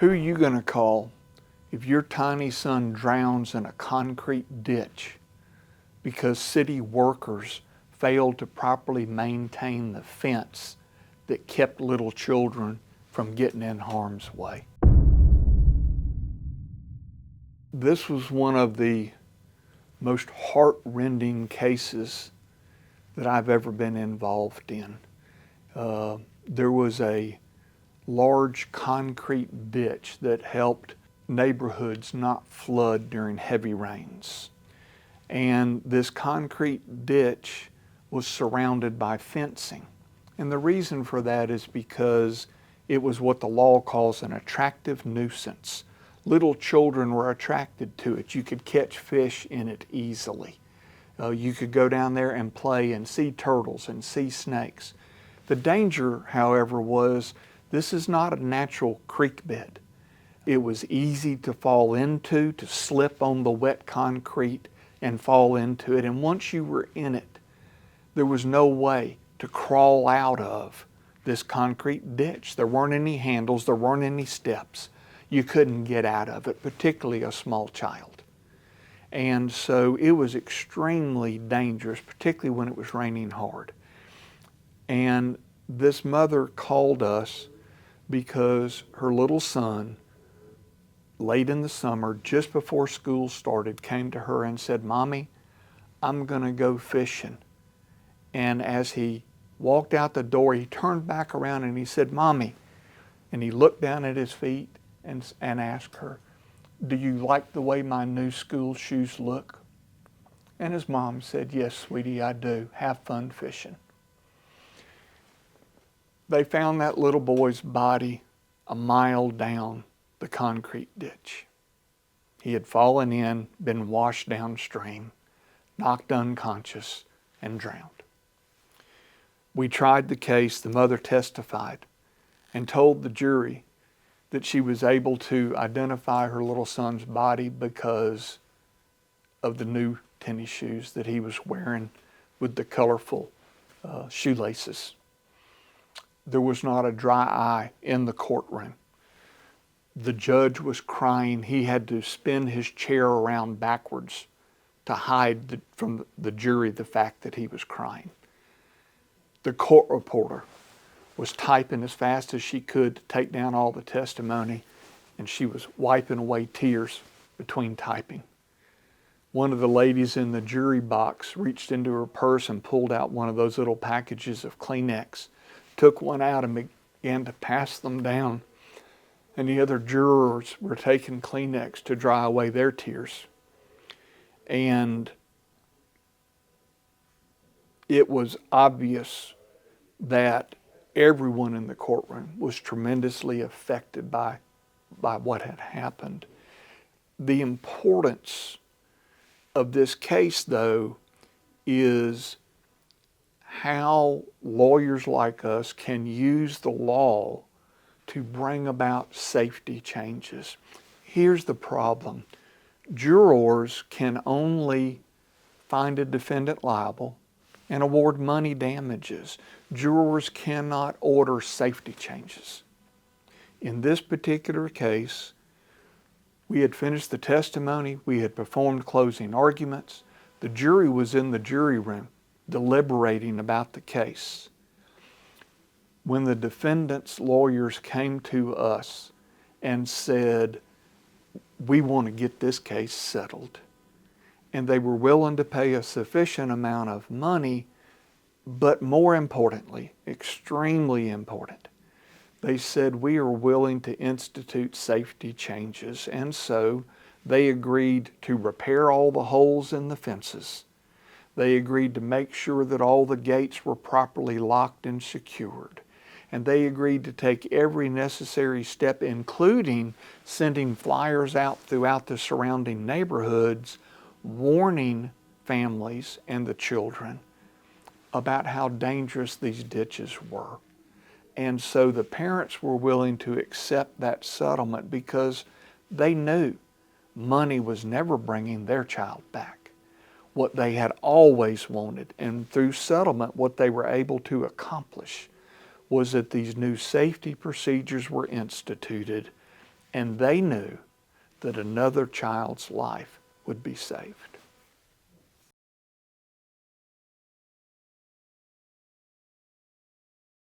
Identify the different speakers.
Speaker 1: Who are you going to call if your tiny son drowns in a concrete ditch because city workers failed to properly maintain the fence that kept little children from getting in harm's way? This was one of the most heart-rending cases that I've ever been involved in. There was a large concrete ditch that helped neighborhoods not flood during heavy rains. And this concrete ditch was surrounded by fencing. And the reason for that is because it was what the law calls an attractive nuisance. Little children were attracted to it. You could catch fish in it easily. You could go down there and play and see turtles and see snakes. The danger, however, was this is not a natural creek bed. It was easy to fall into, to slip on the wet concrete and fall into it. And once you were in it, there was no way to crawl out of this concrete ditch. There weren't any handles, there weren't any steps. You couldn't get out of it, particularly a small child. And so it was extremely dangerous, particularly when it was raining hard. And this mother called us because her little son, late in the summer, just before school started, came to her and said, "Mommy, I'm going to go fishing." And as he walked out the door, he turned back around and he said, "Mommy," and he looked down at his feet and asked her, "Do you like the way my new school shoes look?" And his mom said, "Yes, sweetie, I do. Have fun fishing." They found that little boy's body a mile down the concrete ditch. He had fallen in, been washed downstream, knocked unconscious, and drowned. We tried the case. The mother testified and told the jury that she was able to identify her little son's body because of the new tennis shoes that he was wearing with the colorful shoelaces. There was not a dry eye in the courtroom. The judge was crying. He had to spin his chair around backwards to hide from the jury the fact that he was crying. The court reporter was typing as fast as she could to take down all the testimony, and she was wiping away tears between typing. One of the ladies in the jury box reached into her purse and pulled out one of those little packages of Kleenex, took one out and began to pass them down. And the other jurors were taking Kleenex to dry away their tears. And it was obvious that everyone in the courtroom was tremendously affected by what had happened. The importance of this case, though, is how lawyers like us can use the law to bring about safety changes. Here's the problem. Jurors can only find a defendant liable and award money damages. Jurors cannot order safety changes. In this particular case, we had finished the testimony, we had performed closing arguments, the jury was in the jury room deliberating about the case. When the defendant's lawyers came to us and said, "We want to get this case settled," and they were willing to pay a sufficient amount of money, but more importantly, extremely important, they said, "We are willing to institute safety changes." And so they agreed to repair all the holes in the fences. They agreed to make sure that all the gates were properly locked and secured. And they agreed to take every necessary step, including sending flyers out throughout the surrounding neighborhoods, warning families and the children about how dangerous these ditches were. And so the parents were willing to accept that settlement because they knew money was never bringing their child back. What they had always wanted, and through settlement, what they were able to accomplish was that these new safety procedures were instituted and they knew that another child's life would be saved.